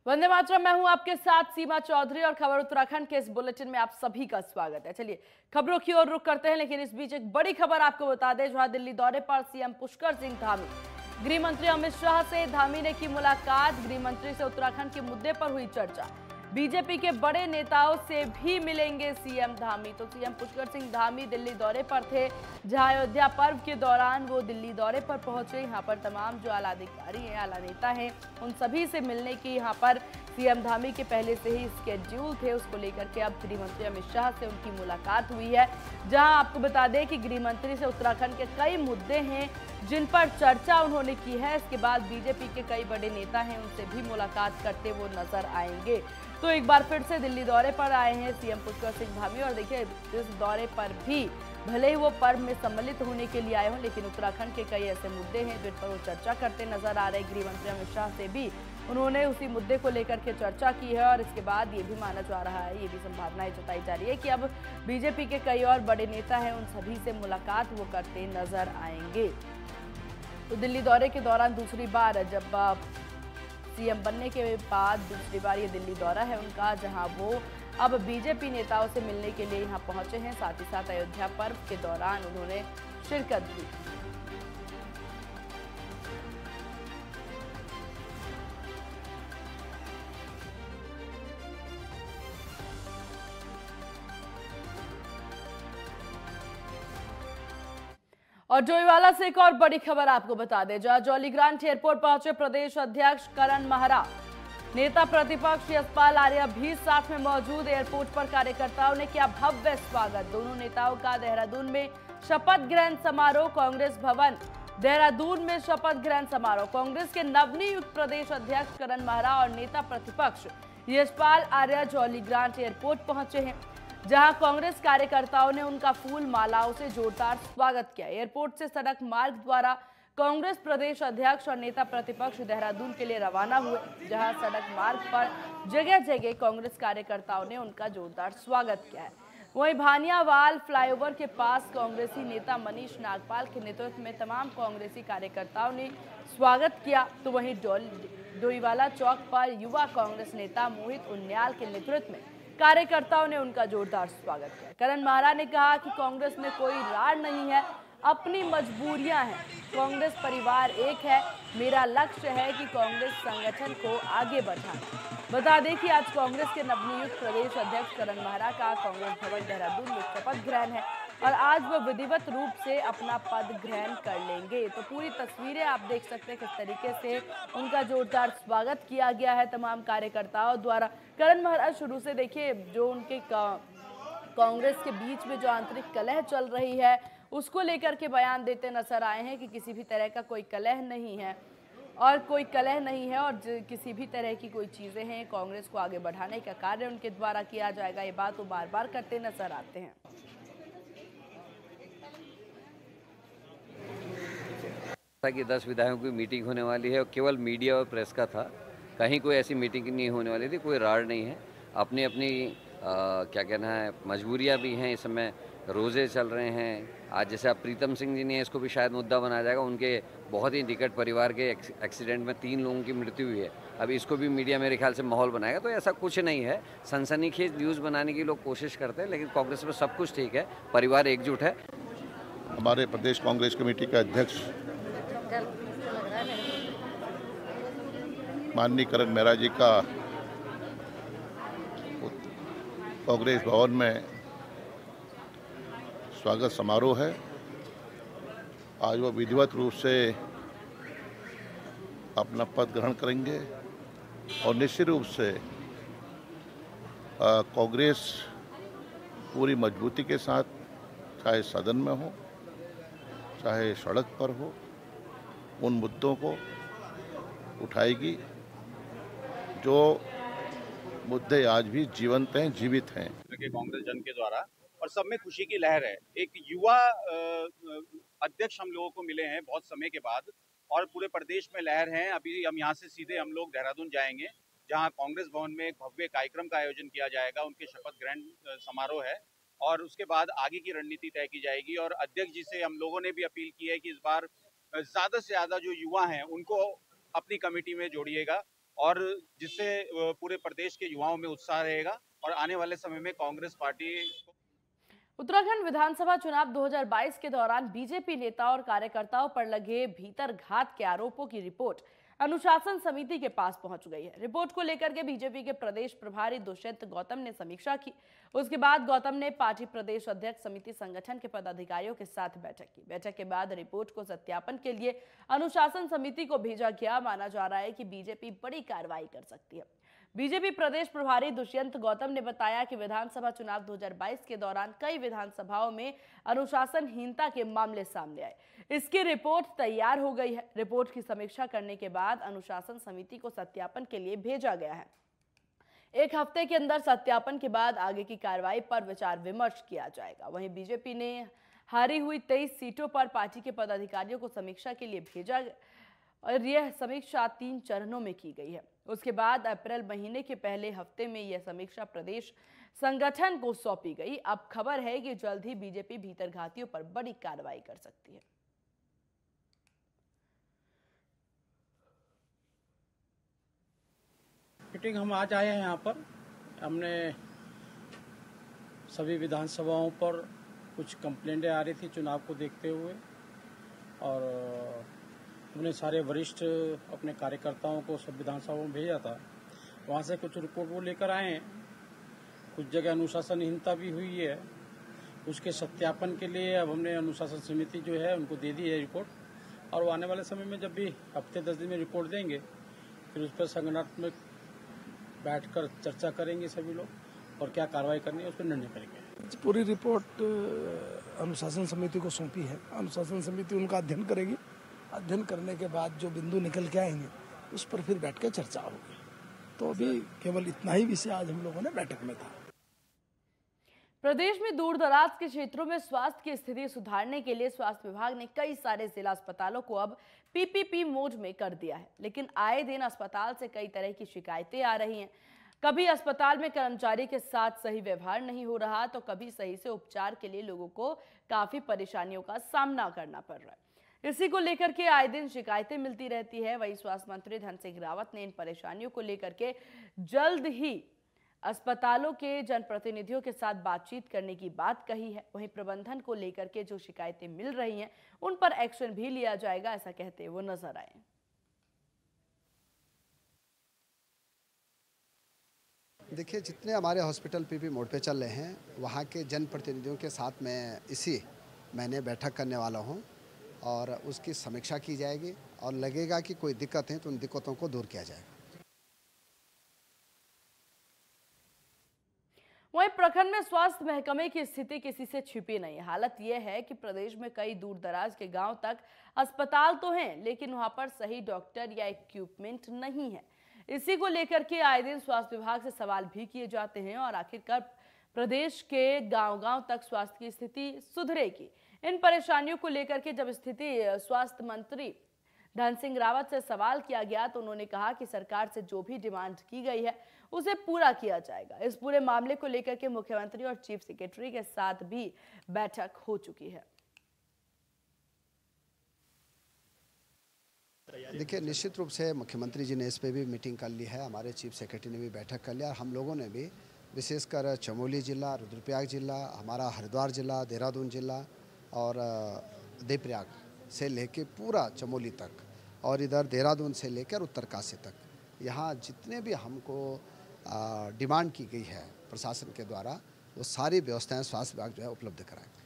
वंदे मातरम। मैं हूं आपके साथ सीमा चौधरी और खबर उत्तराखंड के इस बुलेटिन में आप सभी का स्वागत है। चलिए खबरों की ओर रुख करते हैं, लेकिन इस बीच एक बड़ी खबर आपको बता दें। जहां दिल्ली दौरे पर सीएम पुष्कर सिंह धामी, गृह मंत्री अमित शाह से धामी ने की मुलाकात। गृह मंत्री से उत्तराखंड के मुद्दे पर हुई चर्चा। बीजेपी के बड़े नेताओं से भी मिलेंगे सीएम धामी। तो सीएम पुष्कर सिंह धामी दिल्ली दौरे पर थे, जहां अयोध्या पर्व के दौरान वो दिल्ली दौरे पर पहुंचे। यहां पर तमाम जो आला अधिकारी हैं, आला नेता हैं, उन सभी से मिलने की यहां पर सीएम धामी के पहले से ही स्केड्यूल थे। उसको लेकर के अब गृह मंत्री अमित शाह से उनकी मुलाकात हुई है। जहां आपको बता दें कि गृह मंत्री से उत्तराखंड के कई मुद्दे हैं जिन पर चर्चा उन्होंने की है। इसके बाद बीजेपी के कई बड़े नेता हैं, उनसे भी मुलाकात करते वो नजर आएंगे। तो एक बार फिर से दिल्ली दौरे पर आए हैं सीएम पुष्कर सिंह धामी। और देखिए, इस दौरे पर भी भले ही वो पर्व में सम्मिलित होने के लिए आए हों, लेकिन उत्तराखंड के कई ऐसे मुद्दे हैं जिन पर वो चर्चा करते नजर आ रहे। गृह मंत्री अमित शाह से भी उन्होंने उसी मुद्दे को लेकर के चर्चा की है। और इसके बाद ये भी माना जा रहा है, ये भी संभावनाएं जताई जा रही है कि अब बीजेपी के कई और बड़े नेता हैं, उन सभी से मुलाकात वो करते नजर आएंगे। तो दिल्ली दौरे के दौरान दूसरी बार, जब सीएम बनने के बाद दूसरी बार ये दिल्ली दौरा है उनका, जहां वो अब बीजेपी नेताओं से मिलने के लिए यहां पहुंचे हैं। साथ ही साथ अयोध्या पर्व के दौरान उन्होंने शिरकत की। और जोईवाला से एक और बड़ी खबर आपको बता दें। जहां जौलीग्रांट एयरपोर्ट पहुंचे प्रदेश अध्यक्ष करण महरा, नेता प्रतिपक्ष यशपाल आर्य भी साथ में मौजूद। एयरपोर्ट पर कार्यकर्ताओं ने किया भव्य स्वागत। दोनों नेताओं का देहरादून में शपथ ग्रहण समारोह। कांग्रेस भवन देहरादून में शपथ ग्रहण समारोह। कांग्रेस के नवनियुक्त प्रदेश अध्यक्ष करण महरा और नेता प्रतिपक्ष यशपाल आर्य जौलीग्रांट एयरपोर्ट पहुंचे हैं, जहां कांग्रेस कार्यकर्ताओं ने उनका फूल मालाओं से जोरदार स्वागत किया। एयरपोर्ट से सड़क मार्ग द्वारा कांग्रेस प्रदेश अध्यक्ष और नेता प्रतिपक्ष देहरादून के लिए रवाना हुए, जहां सड़क मार्ग पर जगह जगह कांग्रेस कार्यकर्ताओं ने उनका जोरदार स्वागत किया है। वहीं भानियावाल फ्लाईओवर के पास कांग्रेसी नेता मनीष नागपाल के नेतृत्व में तमाम कांग्रेसी कार्यकर्ताओं ने स्वागत किया। तो वहीं डोईवाला चौक पर युवा कांग्रेस नेता मोहित उनियाल के नेतृत्व में कार्यकर्ताओं ने उनका जोरदार स्वागत किया। करण महरा ने कहा कि कांग्रेस में कोई रार नहीं है, अपनी मजबूरियां हैं। कांग्रेस परिवार एक है। मेरा लक्ष्य है कि कांग्रेस संगठन को आगे बढ़ाना। बता दें कि आज कांग्रेस के नवनियुक्त प्रदेश अध्यक्ष करण महरा का कांग्रेस भवन देहरादून में शपथ ग्रहण है और आज वो विधिवत रूप से अपना पद ग्रहण कर लेंगे। तो पूरी तस्वीरें आप देख सकते हैं किस तरीके से उनका जोरदार स्वागत किया गया है तमाम कार्यकर्ताओं द्वारा। करण महरा शुरू से देखिए, जो उनके कांग्रेस के बीच में जो आंतरिक कलह चल रही है उसको लेकर के बयान देते नजर आए हैं कि किसी भी तरह का कोई कलह नहीं है और किसी भी तरह की कोई चीजें हैं, कांग्रेस को आगे बढ़ाने का कार्य उनके द्वारा किया जाएगा। ये बात वो बार बार करते नजर आते हैं। कि 10 विधायकों की मीटिंग होने वाली है और केवल मीडिया और प्रेस का था। कहीं कोई ऐसी मीटिंग नहीं होने वाली थी, कोई रार नहीं है। अपनी अपनी क्या कहना है, मजबूरियां भी हैं। इस समय रोज़े चल रहे हैं। आज जैसे आप प्रीतम सिंह जी ने, इसको भी शायद मुद्दा बनाया जाएगा। उनके बहुत ही निकट परिवार के एक्सीडेंट में 3 लोगों की मृत्यु हुई है। अब इसको भी मीडिया मेरे ख्याल से माहौल बनाएगा। तो ऐसा कुछ नहीं है, सनसनीखेज न्यूज़ बनाने की लोग कोशिश करते हैं, लेकिन कांग्रेस में सब कुछ ठीक है, परिवार एकजुट है। हमारे प्रदेश कांग्रेस कमेटी के अध्यक्ष माननीय करण महरा जी का कांग्रेस भवन में स्वागत समारोह है। आज वो विधिवत रूप से अपना पद ग्रहण करेंगे और निश्चित रूप से कांग्रेस पूरी मजबूती के साथ, चाहे सदन में हो चाहे सड़क पर हो, उन मुद्दों को उठाएगी जो मुद्दे आज भी जीवंत हैं, जीवित हैं। कांग्रेस जन के द्वारा, और सब में खुशी की लहर है। एक युवा अध्यक्ष हम लोगों को मिले हैं बहुत समय के बाद, और पूरे प्रदेश में लहर है। अभी हम यहाँ से सीधे हम लोग देहरादून जाएंगे, जहाँ कांग्रेस भवन में एक भव्य कार्यक्रम का आयोजन किया जाएगा। उनके शपथ ग्रहण समारोह है और उसके बाद आगे की रणनीति तय की जाएगी। और अध्यक्ष जी से हम लोगों ने भी अपील की है कि इस बार ज़्यादा से ज़्यादा जो युवा हैं उनको अपनी कमेटी में जोड़िएगा, और जिससे पूरे प्रदेश के युवाओं में उत्साह रहेगा और आने वाले समय में कांग्रेस पार्टी उत्तराखंड विधानसभा चुनाव 2022 के दौरान बीजेपी नेता और कार्यकर्ताओं पर लगे भीतरघात के आरोपों की रिपोर्ट अनुशासन समिति के पास पहुंच गई है। रिपोर्ट को लेकर के बीजेपी के प्रदेश प्रभारी दुष्यंत गौतम ने समीक्षा की। उसके बाद गौतम ने पार्टी प्रदेश अध्यक्ष समिति संगठन के पदाधिकारियों के साथ बैठक की। बैठक के बाद रिपोर्ट को सत्यापन के लिए अनुशासन समिति को भेजा गया। माना जा रहा है कि बीजेपी बड़ी कार्रवाई कर सकती है। बीजेपी प्रदेश प्रभारी दुष्यंत गौतम ने बताया कि विधानसभा चुनाव 2022 के दौरान कई विधानसभाओं में अनुशासनहीनता के मामले सामने आए। इसकी रिपोर्ट तैयार हो गई है। रिपोर्ट की समीक्षा करने के बाद अनुशासन समिति को सत्यापन के लिए भेजा गया है। एक हफ्ते के अंदर सत्यापन के बाद आगे की कार्रवाई पर विचार विमर्श किया जाएगा। वहीं बीजेपी ने हारी हुई 23 सीटों पर पार्टी के पदाधिकारियों को समीक्षा के लिए भेजा और यह समीक्षा 3 चरणों में की गई है। उसके बाद अप्रैल महीने के पहले हफ्ते में यह समीक्षा प्रदेश संगठन को सौंपी गई। अब खबर है कि जल्द ही बीजेपी भीतरघातियों पर बड़ी कार्रवाई कर सकती है। मीटिंग हम आज आए हैं यहाँ पर। हमने सभी विधानसभाओं पर कुछ कंप्लेंटें आ रही थी चुनाव को देखते हुए और हमने सारे वरिष्ठ अपने कार्यकर्ताओं को सब विधानसभाओं में भेजा था। वहाँ से कुछ रिपोर्ट वो लेकर आए हैं। कुछ जगह अनुशासनहीनता भी हुई है। उसके सत्यापन के लिए अब हमने अनुशासन समिति जो है उनको दे दी है रिपोर्ट और वो आने वाले समय में जब भी हफ्ते 10 दिन में रिपोर्ट देंगे फिर उस पर संगठनात्मक बैठकर चर्चा करेंगे सभी लोग और क्या कार्रवाई करनी है उस पर निर्णय करेंगे। पूरी रिपोर्ट अनुशासन समिति को सौंपी है। अनुशासन समिति उनका अध्ययन करेगी। अध्ययन करने के बाद जो बिंदु निकल के आएंगे उस पर फिर बैठ के चर्चा होगी। तो अभी केवल इतना ही विषय आज हम लोगों ने बैठक में था। प्रदेश में दूर दराज के क्षेत्रों में स्वास्थ्य की स्थिति सुधारने के लिए स्वास्थ्य विभाग ने कई सारे जिला अस्पतालों को अब पीपीपी मोड में कर दिया है। लेकिन आए दिन अस्पताल से कई तरह की शिकायतें आ रही हैं। कभी अस्पताल में कर्मचारी के साथ सही व्यवहार नहीं हो रहा तो कभी सही से उपचार के लिए लोगों को काफी परेशानियों का सामना करना पड़ रहा है। इसी को लेकर के आए दिन शिकायतें मिलती रहती है। वहीं स्वास्थ्य मंत्री धन सिंह रावत ने इन परेशानियों को लेकर के जल्द ही अस्पतालों के जनप्रतिनिधियों के साथ बातचीत करने की बात कही है। वहीं प्रबंधन को लेकर के जो शिकायतें मिल रही हैं उन पर एक्शन भी लिया जाएगा, ऐसा कहते वो नजर आए। देखिए, जितने हमारे हॉस्पिटल पीपी मोड पे चल रहे हैं वहाँ के जनप्रतिनिधियों के साथ मैं इसी महीने बैठक करने वाला हूँ और उसकी समीक्षा की जाएगी और लगेगा कि कोई दिक्कत है तो उन दिक्कतों को दूर किया जाएगा। वहीं प्रखंड में स्वास्थ्य महकमे की स्थिति किसी से छिपी नहीं। हालत यह है कि प्रदेश में कई दूर दराज के गांव तक अस्पताल तो हैं लेकिन वहां पर सही डॉक्टर या इक्विपमेंट नहीं है। इसी को लेकर के आए दिन स्वास्थ्य विभाग से सवाल भी किए जाते हैं और आखिरकार प्रदेश के गांव-गांव तक स्वास्थ्य की स्थिति सुधरेगी। इन परेशानियों को लेकर के जब स्थिति स्वास्थ्य मंत्री धन सिंह रावत से सवाल किया गया तो उन्होंने कहा कि सरकार से जो भी डिमांड की गई है उसे पूरा किया जाएगा। इस पूरे मामले को लेकर के मुख्यमंत्री और चीफ सेक्रेटरी के साथ भी बैठक हो चुकी है। देखिए, निश्चित रूप से मुख्यमंत्री जी ने इस पे भी मीटिंग कर ली है। हमारे चीफ सेक्रेटरी ने भी बैठक कर लिया और हम लोगों ने भी विशेषकर चमोली जिला, रुद्रप्रयाग जिला, हमारा हरिद्वार जिला, देहरादून जिला और देवप्रयाग से लेके पूरा चमोली तक और इधर देहरादून से लेकर उत्तरकाशी तक यहाँ जितने भी हमको डिमांड की गई है प्रशासन के द्वारा वो सारी व्यवस्थाएं स्वास्थ्य विभाग जो है उपलब्ध कराएंगे।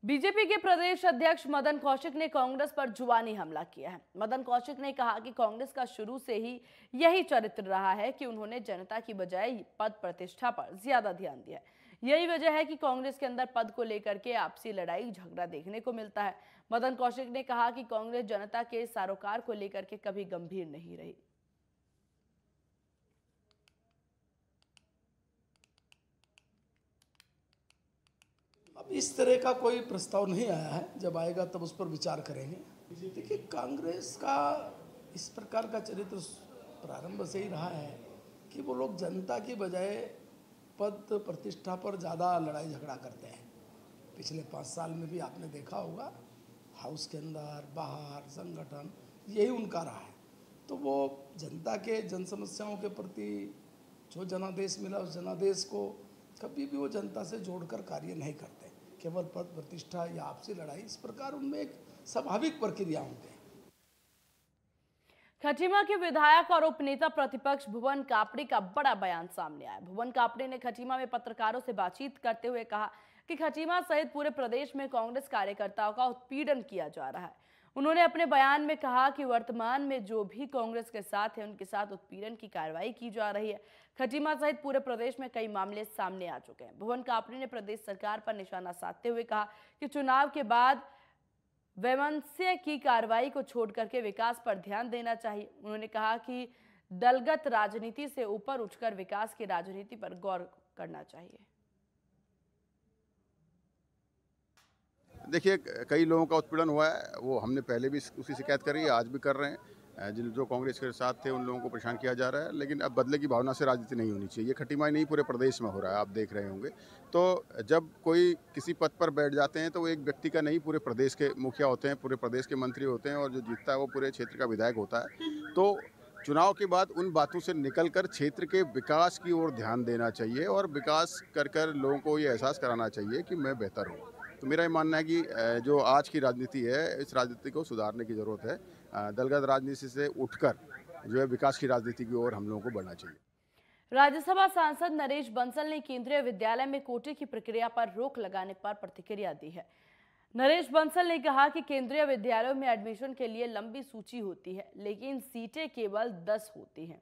बीजेपी के प्रदेश अध्यक्ष मदन कौशिक ने कांग्रेस पर जुबानी हमला किया है। मदन कौशिक ने कहा कि कांग्रेस का शुरू से ही यही चरित्र रहा है कि उन्होंने जनता की बजाय पद प्रतिष्ठा पर ज्यादा ध्यान दिया है। यही वजह है कि कांग्रेस के अंदर पद को लेकर के आपसी लड़ाई झगड़ा देखने को मिलता है। मदन कौशिक ने कहा कि कांग्रेस जनता के सरोकार को लेकर के कभी गंभीर नहीं रही। अब इस तरह का कोई प्रस्ताव नहीं आया है। जब आएगा तब उस पर विचार करेंगे। देखिए, कांग्रेस का इस प्रकार का चरित्र प्रारंभ से ही रहा है कि वो लोग जनता की बजाय पद प्रतिष्ठा पर ज़्यादा लड़ाई झगड़ा करते हैं। पिछले 5 साल में भी आपने देखा होगा, हाउस के अंदर बाहर संगठन यही उनका रहा है। तो वो जनता के जन समस्याओं के प्रति जो जनादेश मिला उस जनादेश को कभी भी वो जनता से जोड़कर कार्य नहीं करते, केवल पद प्रतिष्ठा या आपसी लड़ाई, इस प्रकार उनमें एक स्वाभाविक प्रक्रिया होती है। खटीमा के विधायक और उपनेता प्रतिपक्ष भुवन कापड़ी का बड़ा बयान सामने आया। भुवन कापड़ी ने खटीमा में पत्रकारों से बातचीत करते हुए कहा कि खटीमा सहित पूरे प्रदेश में कांग्रेस कार्यकर्ताओं का उत्पीड़न किया जा रहा है। उन्होंने अपने बयान में कहा कि वर्तमान में जो भी कांग्रेस के साथ है उनके साथ उत्पीड़न की कार्रवाई की जा रही है। खटीमा सहित पूरे प्रदेश में कई मामले सामने आ चुके हैं। भुवन कापड़ी ने प्रदेश सरकार पर निशाना साधते हुए कहा कि चुनाव के बाद वैमनस्य की कार्रवाई को छोड़ करके विकास पर ध्यान देना चाहिए। उन्होंने कहा कि दलगत राजनीति से ऊपर उठकर विकास की राजनीति पर गौर करना चाहिए। देखिए, कई लोगों का उत्पीड़न हुआ है, वो हमने पहले भी उसकी शिकायत करी है, आज भी कर रहे हैं। जो कांग्रेस के साथ थे उन लोगों को परेशान किया जा रहा है, लेकिन अब बदले की भावना से राजनीति नहीं होनी चाहिए। ये खटीमा नहीं पूरे प्रदेश में हो रहा है, आप देख रहे होंगे। तो जब कोई किसी पद पर बैठ जाते हैं तो वो एक व्यक्ति का नहीं, पूरे प्रदेश के मुखिया होते हैं, पूरे प्रदेश के मंत्री होते हैं, और जो जीतता है वो पूरे क्षेत्र का विधायक होता है। तो चुनाव के बाद उन बातों से निकलकर क्षेत्र के विकास की ओर ध्यान देना चाहिए और विकास कर लोगों को ये एहसास कराना चाहिए कि मैं बेहतर हूँ। तो मेरा ये मानना है कि जो आज की राजनीति है, इस राजनीति को सुधारने की ज़रूरत है। दलगत राजनीति से उठकर जो है विकास की राजनीति की ओर हम लोगों को बढ़ना चाहिए। राज्यसभा सांसद नरेश बंसल ने केंद्रीय विद्यालय में कोटे की प्रक्रिया पर रोक लगाने पर प्रतिक्रिया दी है। नरेश बंसल ने कहा कि केंद्रीय विद्यालयों में एडमिशन के लिए लंबी सूची होती है, लेकिन सीटें केवल 10 होती हैं,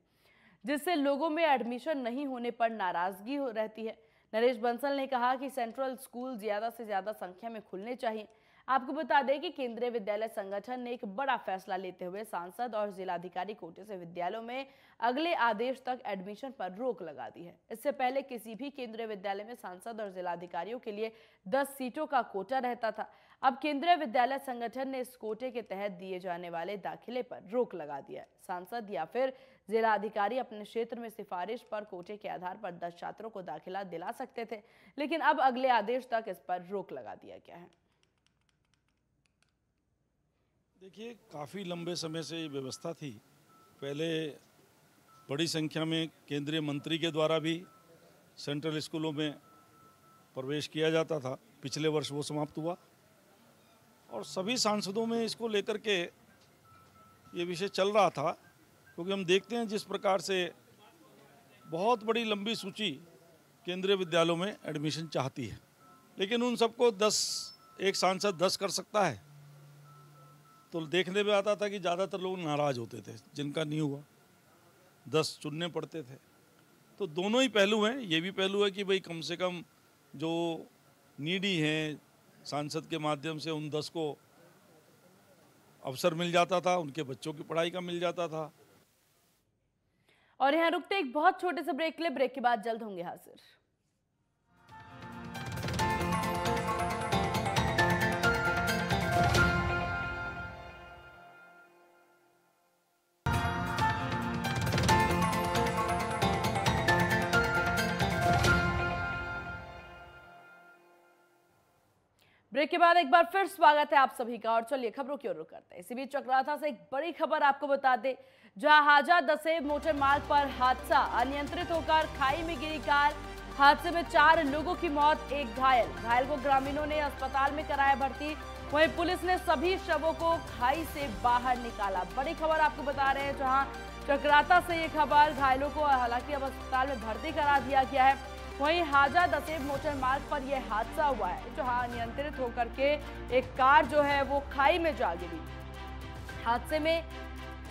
जिससे लोगों में एडमिशन नहीं होने पर नाराजगी रहती है। नरेश बंसल ने कहा कि सेंट्रल स्कूल ज्यादा से ज्यादा संख्या में खुलने चाहिए। आपको बता दें कि केंद्रीय विद्यालय संगठन ने एक बड़ा फैसला लेते हुए सांसद और जिलाधिकारी कोटे से विद्यालयों में अगले आदेश तक एडमिशन पर रोक लगा दी है। इससे पहले किसी भी केंद्रीय विद्यालय में सांसद और जिलाधिकारियों के लिए 10 सीटों का कोटा रहता था। अब केंद्रीय विद्यालय संगठन ने इस कोटे के तहत दिए जाने वाले दाखिले पर रोक लगा दिया है। सांसद या फिर जिलाधिकारी अपने क्षेत्र में सिफारिश पर कोटे के आधार पर 10 छात्रों को दाखिला दिला सकते थे, लेकिन अब अगले आदेश तक इस पर रोक लगा दिया गया है। देखिए, काफ़ी लंबे समय से ये व्यवस्था थी। पहले बड़ी संख्या में केंद्रीय मंत्री के द्वारा भी सेंट्रल स्कूलों में प्रवेश किया जाता था। पिछले वर्ष वो समाप्त हुआ और सभी सांसदों में इसको लेकर के ये विषय चल रहा था, क्योंकि हम देखते हैं जिस प्रकार से बहुत बड़ी लंबी सूची केंद्रीय विद्यालयों में एडमिशन चाहती है, लेकिन उन सबको 10 एक सांसद 10 कर सकता है। तो देखने में आता था कि ज़्यादातर लोग नाराज़ होते थे, जिनका नहीं हुआ 10 चुनने पड़ते थे। तो दोनों ही पहलू हैं। ये भी पहलू है कि भाई कम से कम जो नीडी हैं, सांसद के माध्यम से उन 10 को अवसर मिल जाता था, उनके बच्चों की पढ़ाई का मिल जाता था। और यहाँ रुकते एक बहुत छोटे से ब्रेक के लिए। ब्रेक के बाद जल्द होंगे हाजिर। ब्रेक के बाद एक बार फिर स्वागत है आप सभी का। और चलिए खबरों की ओर रुख करते हैं। इसी बीच चक्राता से एक बड़ी खबर आपको बता दें, जहां हाजा दसेब मोटर मार्ग पर हादसा, अनियंत्रित होकर खाई में गिरी कार। हादसे में 4 लोगों की मौत, 1 घायल। घायल को ग्रामीणों ने अस्पताल में कराया भर्ती। वहीं पुलिस ने सभी शवों को खाई से बाहर निकाला। बड़ी खबर आपको बता रहे हैं, जहां चक्राता से ये खबर। घायलों को हालांकि अब अस्पताल में भर्ती करा दिया गया है। वहीं हाजा दसेब मोटर मार्ग पर यह हादसा हुआ है, जहां अनियंत्रित होकर के एक कार जो है वो खाई में जा गिरी। हादसे में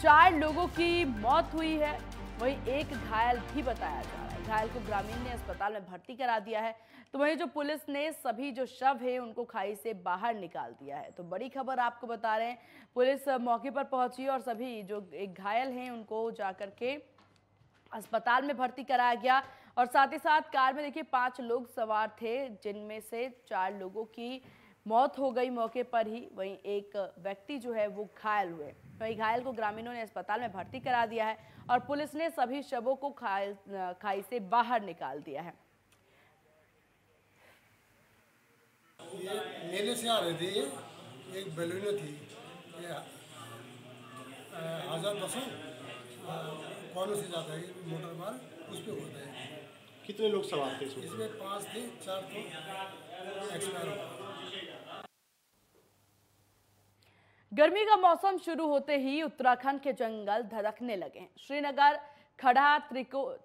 4 लोगों की मौत हुई है, वहीं 1 घायल भी बताया जा रहा है। घायल को ग्रामीण ने अस्पताल में भर्ती करा दिया है। तो वहीं जो पुलिस ने सभी जो शव है उनको खाई से बाहर निकाल दिया है। तो बड़ी खबर आपको बता रहे हैं, पुलिस मौके पर पहुंची और सभी जो एक घायल हैं उनको जाकर के अस्पताल में भर्ती कराया गया। और साथ ही साथ कार में देखिए 5 लोग सवार थे, जिनमें से 4 लोगों की मौत हो गई मौके पर ही। वहीं 1 व्यक्ति जो है वो घायल हुए। वहीं घायल को ग्रामीणों ने अस्पताल में भर्ती करा दिया है और पुलिस ने सभी शवों को खाई से बाहर निकाल दिया है। ये मेले से आ रहे थे, ये एक बैलून थी, ये 1000 दसों कॉलों से जाता है मोटर मार्ग, उस पर होता है। कितने लोग सवार थे इसमें? इसमें 5 थे, 4 तो एक्सपायर हो गए। गर्मी का मौसम शुरू होते ही उत्तराखंड के जंगल धधकने लगे हैं। श्रीनगर, खड़ा,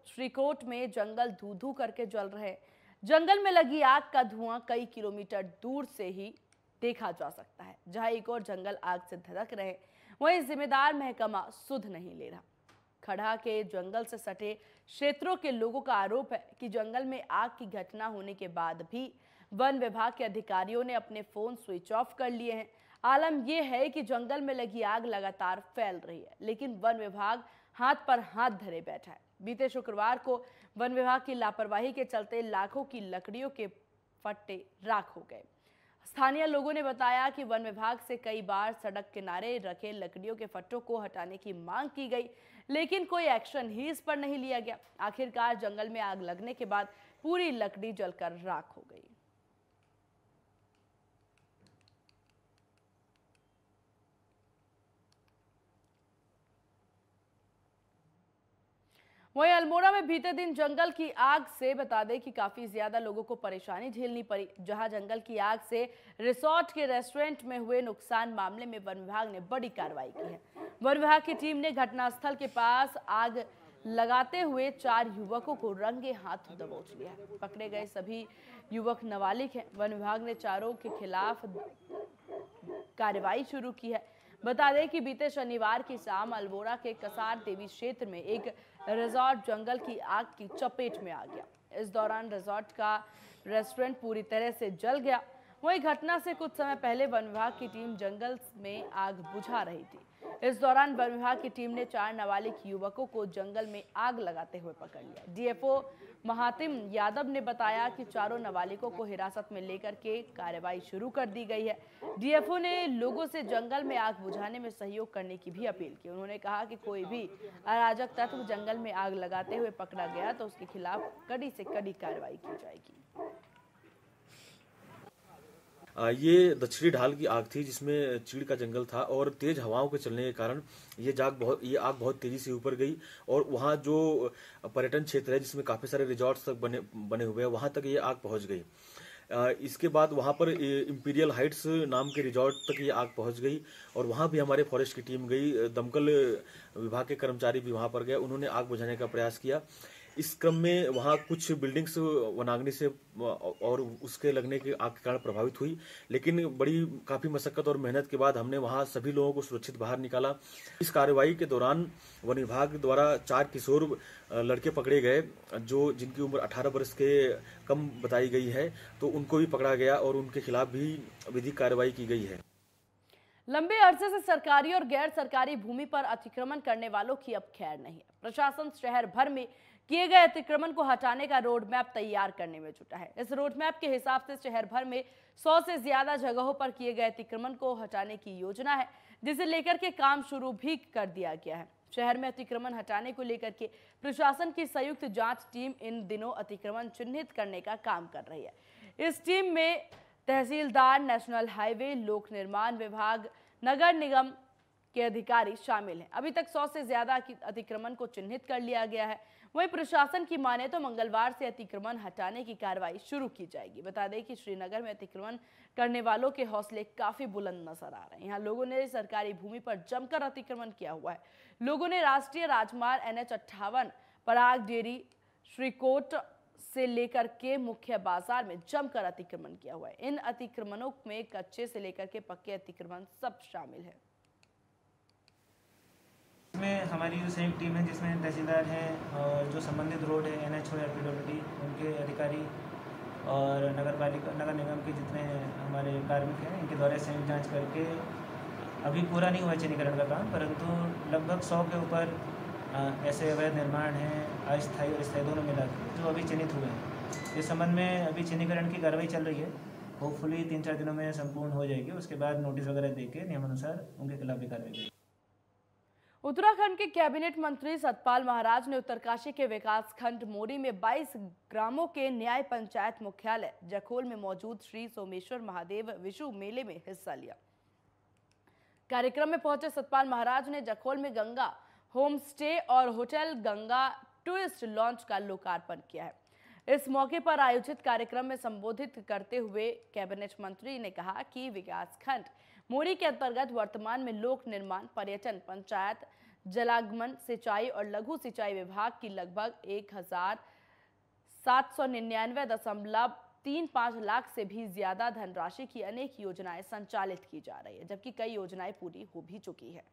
श्रीकोट में जंगल धू धू करके जल रहे हैं। जंगल में लगी आग का धुआं कई किलोमीटर दूर से ही देखा जा सकता है। जहां एक और जंगल आग से धधक रहे, वहीं जिम्मेदार महकमा सुध नहीं ले रहा। खड़ा के जंगल से सटे क्षेत्रों के लोगों का आरोप है कि जंगल में आग की घटना होने के बाद भी वन विभाग के अधिकारियों ने अपने फोन स्विच ऑफ कर लिए हैं। आलम यह है कि जंगल में लगी आग लगातार फैल रही है, लेकिन वन विभाग हाथ पर हाथ धरे बैठा है। बीते शुक्रवार को वन विभाग की लापरवाही के चलते लाखों की लकड़ियों के फट्टे राख हो गए। स्थानीय लोगों ने बताया कि वन विभाग से कई बार सड़क किनारे रखे लकड़ियों के फट्टों को हटाने की मांग की गई, लेकिन कोई एक्शन ही इस पर नहीं लिया गया। आखिरकार जंगल में आग लगने के बाद पूरी लकड़ी जलकर राख हो गई। वहीं अल्मोड़ा में बीते दिन जंगल की आग से बता दें कि काफी ज्यादा लोगों को परेशानी झेलनी पड़ी। जहां जंगल की आग से रिसोर्ट के रेस्टोरेंट में हुए नुकसान मामले में वन विभाग ने बड़ी कार्रवाई की है। वन विभाग की टीम ने घटनास्थल के पास आग लगाते हुए 4 युवकों को रंगे हाथ दबोच लिया है। पकड़े गए सभी युवक नाबालिग हैं। वन विभाग ने चारों के खिलाफ कार्रवाई शुरू की है। बता दें कि बीते शनिवार की शाम अल्मोड़ा के कसार देवी क्षेत्र में एक रिजॉर्ट जंगल की आग की चपेट में आ गया। इस दौरान रिजॉर्ट का रेस्टोरेंट पूरी तरह से जल गया। वहीं घटना से कुछ समय पहले वन विभाग की टीम जंगल में आग बुझा रही थी। इस दौरान वन विभाग की टीम ने 4 नाबालिग युवकों को जंगल में आग लगाते हुए पकड़ लिया। डीएफओ महातिम यादव ने बताया कि चारों नाबालिगों को हिरासत में लेकर के कार्रवाई शुरू कर दी गई है। डीएफओ ने लोगों से जंगल में आग बुझाने में सहयोग करने की भी अपील की। उन्होंने कहा कि कोई भी अराजक तत्व जंगल में आग लगाते हुए पकड़ा गया तो उसके खिलाफ कड़ी से कड़ी कार्रवाई की जाएगी। ये दक्षिणी ढाल की आग थी जिसमें चीड़ का जंगल था और तेज हवाओं के चलने के कारण ये आग बहुत तेजी से ऊपर गई और वहाँ जो पर्यटन क्षेत्र है जिसमें काफी सारे रिजॉर्ट्स तक बने हुए हैं वहाँ तक ये आग पहुँच गई। इसके बाद वहाँ पर इंपीरियल हाइट्स नाम के रिजॉर्ट तक ये आग पहुँच गई और वहाँ भी हमारे फॉरेस्ट की टीम गई। दमकल विभाग के कर्मचारी भी वहाँ पर गए, उन्होंने आग बुझाने का प्रयास किया। इस क्रम में वहाँ कुछ बिल्डिंग्स वनाग्नि से और उसके लगने के आग के कारण प्रभावित हुई, लेकिन काफी मशक्कत और मेहनत के बाद हमने वहाँ सभी लोगों को सुरक्षित बाहर निकाला। इस कार्रवाई के दौरान वन विभाग द्वारा 4 किशोर लड़के पकड़े गए जो जिनकी उम्र 18 वर्ष के कम बताई गई है, तो उनको भी पकड़ा गया और उनके खिलाफ भी विधिक कार्रवाई की गई है। लंबे अरसे से सरकारी और गैर सरकारी भूमि पर अतिक्रमण करने वालों की अब खैर नहीं है। प्रशासन शहर भर में किए गए अतिक्रमण को हटाने का रोड मैप तैयार करने में जुटा है। इस रोड मैप के हिसाब से शहर भर में 100 से ज्यादा जगहों पर किए गए अतिक्रमण को हटाने की योजना है, जिसे लेकर के काम शुरू भी कर दिया गया है। शहर में अतिक्रमण हटाने को लेकर के प्रशासन की संयुक्त जांच टीम इन दिनों अतिक्रमण चिन्हित करने का काम कर रही है। इस टीम में तहसीलदार, नेशनल हाईवे, लोक निर्माण विभाग, नगर निगम के अधिकारी शामिल हैं। अभी तक 100 से ज्यादा अतिक्रमण को चिन्हित कर लिया गया है। वहीं प्रशासन की माने तो मंगलवार से अतिक्रमण हटाने की कार्रवाई शुरू की जाएगी। बता दें कि श्रीनगर में अतिक्रमण करने वालों के हौसले काफी बुलंद नजर आ रहे हैं। यहाँ लोगों ने सरकारी भूमि पर जमकर अतिक्रमण किया हुआ है। लोगों ने राष्ट्रीय राजमार्ग NH58, पराग डेयरी, श्रीकोट से लेकर के मुख्य बाजार में जमकर अतिक्रमण किया हुआ है। इन अतिक्रमणों में कच्चे से लेकर के पक्के अतिक्रमण सब शामिल है। इसमें हमारी जो संयुक्त टीम है जिसमें तहसीलदार हैं और जो संबंधित रोड है NH हो या PWD उनके अधिकारी और नगर निगम के जितने हमारे कार्मिक हैं इनके द्वारा संयुक्त जांच करके अभी पूरा नहीं हुआ चिन्हीकरण का काम, परंतु लगभग 100 के ऊपर ऐसे अवैध निर्माण हैं अस्थायी और स्थायी दोनों मिला जो अभी चिन्हित हुए हैं। इस संबंध में अभी चिन्हीकरण की कार्रवाई चल रही है। होपफुली 3-4 दिनों में संपूर्ण हो जाएगी। उसके बाद नोटिस वगैरह देके नियमानुसार उनके खिलाफ भी कार्रवाई की। उत्तराखंड के कैबिनेट मंत्री सतपाल महाराज ने उत्तरकाशी के विकासखंड मोरी में 22 ग्रामों के न्याय पंचायत मुख्यालय जखोल में मौजूद श्री सोमेश्वर महादेव विशु मेले में हिस्सा लिया। कार्यक्रम में पहुंचे सतपाल महाराज ने जखोल में गंगा होम स्टे और होटल गंगा टूरिस्ट लॉन्च का लोकार्पण किया है। इस मौके पर आयोजित कार्यक्रम में संबोधित करते हुए कैबिनेट मंत्री ने कहा कि विकासखंड मोरी के अंतर्गत वर्तमान में लोक निर्माण, पर्यटन, पंचायत, जलागमन, सिंचाई और लघु सिंचाई विभाग की लगभग 1,799.35 लाख से भी ज्यादा धनराशि की अनेक योजनाएं संचालित की जा रही है, जबकि कई योजनाएं पूरी हो भी चुकी है।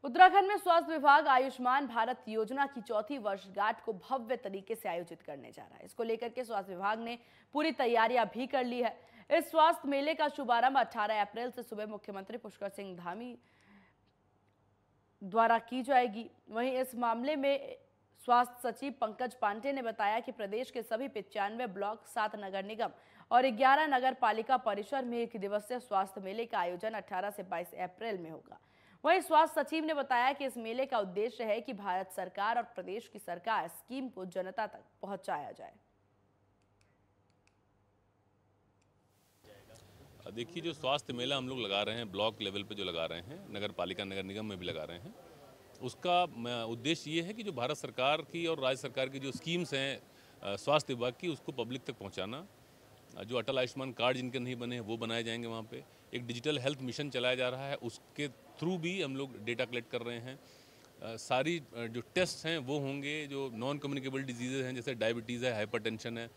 उत्तराखंड में स्वास्थ्य विभाग आयुष्मान भारत योजना की चौथी वर्षगांठ को भव्य तरीके से आयोजित करने जा रहा है। इसको लेकर के स्वास्थ्य विभाग ने पूरी तैयारियां भी कर ली है। इस स्वास्थ्य मेले का शुभारंभ 18 अप्रैल से सुबह मुख्यमंत्री पुष्कर सिंह धामी द्वारा की जाएगी। वहीं इस मामले में स्वास्थ्य सचिव पंकज पांडे ने बताया कि प्रदेश के सभी 95 ब्लॉक, 7 नगर निगम और 11 नगर पालिका परिसर में 1 दिवसीय स्वास्थ्य मेले का आयोजन 18 से 22 अप्रैल में होगा। वहीं स्वास्थ्य सचिव ने बताया कि इस मेले का उद्देश्य है कि भारत सरकार और प्रदेश की सरकार स्कीम को जनता तक पहुंचाया जाए। देखिए, जो स्वास्थ्य मेला हम लोग लगा रहे हैं, ब्लॉक लेवल पे जो लगा रहे हैं, नगर पालिका, नगर निगम में भी लगा रहे हैं, उसका उद्देश्य ये है कि जो भारत सरकार की और राज्य सरकार की जो स्कीम्स हैं स्वास्थ्य विभाग की, उसको पब्लिक तक पहुँचाना। जो अटल आयुष्मान कार्ड जिनके नहीं बने हैं वो बनाए जाएंगे। वहाँ पे एक डिजिटल हेल्थ मिशन चलाया जा रहा है, उसके थ्रू भी हम लोग डेटा कलेक्ट कर रहे हैं। सारी जो टेस्ट हैं वो होंगे, जो नॉन कम्युनिकेबल डिजीज़ हैं जैसे डायबिटीज़ है, हाइपरटेंशन है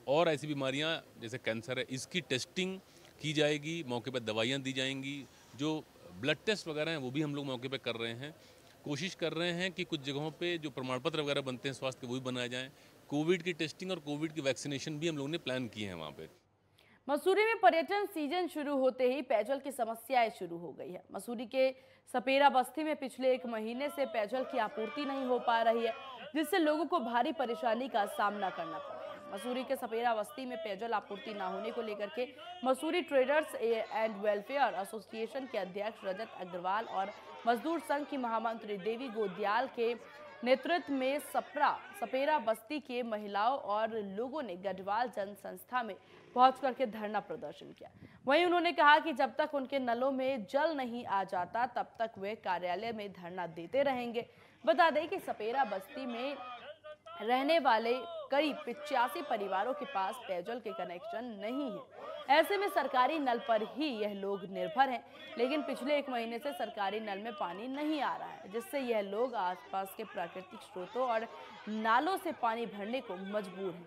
और ऐसी बीमारियां जैसे कैंसर है, इसकी टेस्टिंग की जाएगी। मौके पर दवाइयाँ दी जाएंगी। जो ब्लड टेस्ट वगैरह हैं वो भी हम लोग मौके पर कर रहे हैं। कोशिश कर रहे हैं कि कुछ जगहों पर जो प्रमाण पत्र वगैरह बनते हैं स्वास्थ्य के, वो भी बनाए जाएँ। कोविड की टेस्टिंग और कोविड की वैक्सीनेशन भी हम लोगों ने प्लान किए हैं वहाँ पे। मसूरी में पर्यटन सीजन शुरू होते ही पेयजल की समस्याएं शुरू हो गई है। मसूरी के सपेरा बस्ती में पिछले 1 महीने से पेयजल की आपूर्ति नहीं हो पा रही है, जिससे लोगों को भारी परेशानी का सामना करना पड़ रहा है। मसूरी के सपेरा बस्ती में पेयजल आपूर्ति न होने को लेकर के Mussoorie traders and welfare association के अध्यक्ष रजत अग्रवाल और मजदूर संघ की महामंत्री देवी गोदयाल के नेतृत्व में सपेरा बस्ती के महिलाओं और लोगों ने गढ़वाल जन संस्था में पहुंच करके धरना प्रदर्शन किया। वहीं उन्होंने कहा कि जब तक उनके नलों में जल नहीं आ जाता तब तक वे कार्यालय में धरना देते रहेंगे। बता दें कि सपेरा बस्ती में रहने वाले करीब 85 परिवारों के पास पेयजल के कनेक्शन नहीं है। ऐसे में सरकारी नल पर ही यह लोग निर्भर हैं, लेकिन पिछले 1 महीने से सरकारी नल में पानी नहीं आ रहा है, जिससे यह लोग आसपास के प्राकृतिक स्रोतों और नालों से पानी भरने को मजबूर हैं।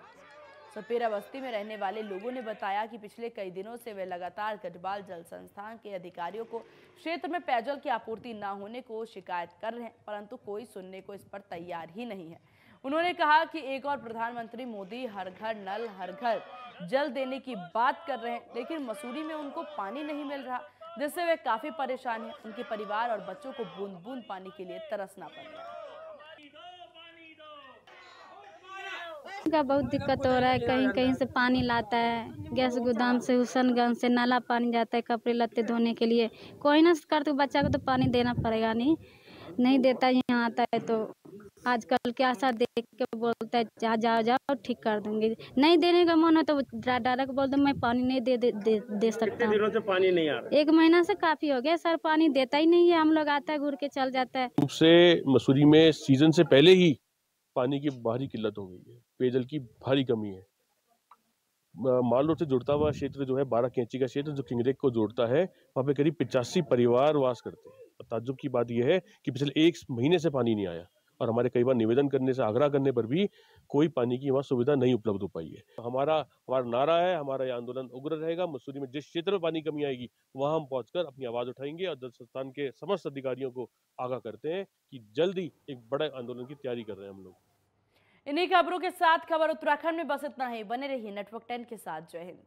सपेरा बस्ती में रहने वाले लोगों ने बताया कि पिछले कई दिनों से वे लगातार गढ़वाल जल संस्थान के अधिकारियों को क्षेत्र में पेयजल की आपूर्ति न होने को शिकायत कर रहे हैं, परंतु कोई सुनने को इस पर तैयार ही नहीं है। उन्होंने कहा कि एक और प्रधानमंत्री मोदी हर घर नल, हर घर जल देने की बात कर रहे हैं, लेकिन मसूरी में उनको पानी नहीं मिल रहा, जिससे वे काफी परेशान हैं। उनके परिवार और बच्चों को बूंद बूंद पानी के लिए तरसना पड़ रहा है। का बहुत दिक्कत हो रहा है। कहीं कहीं से पानी लाता है, गैस गोदाम से, हुसैनगंज से नाला पानी जाता है कपड़े लत्ते धोने के लिए। कोई ना कर तो बच्चा को तो पानी देना पड़ेगा, नहीं देता। यहाँ आता है तो आजकल के आशा देख के बोलता है जाओ ठीक कर दूंगी। नहीं देने का मन है तो डायरेक्ट बोल दो मैं पानी नहीं दे सकता हूँ। दिनों से पानी नहीं आ रहा? 1 महीना से काफी हो गया सर, पानी देता ही नहीं है। हम लोग आता है घूर के चल जाता है। रूप से मसूरी में सीजन से पहले ही पानी की भारी किल्लत हो गई है, पेयजल की भारी कमी है। माल रोड से जुड़ता हुआ क्षेत्र जो है 12 कैंची का क्षेत्र जो किंगरेक को जोड़ता है, वहाँ पे करीब 85 परिवार वास करते हैं। ताज्जुब की बात यह है कि पिछले 1 महीने से पानी नहीं आया और हमारे कई बार निवेदन करने से, आग्रह करने पर भी कोई पानी की वहाँ सुविधा नहीं उपलब्ध हो पाई है। हमारा नारा है, हमारा यह आंदोलन उग्र रहेगा। मसूरी में जिस क्षेत्र में पानी कमी आएगी वहाँ हम पहुंचकर अपनी आवाज उठाएंगे और जल संस्थान के समस्त अधिकारियों को आगाह करते हैं कि जल्दी एक बड़े आंदोलन की तैयारी कर रहे हैं हम लोग। इन्हीं खबरों के साथ खबर उत्तराखंड में बस इतना ही। बने रहिए नेटवर्क 10 के साथ। जय हिंद।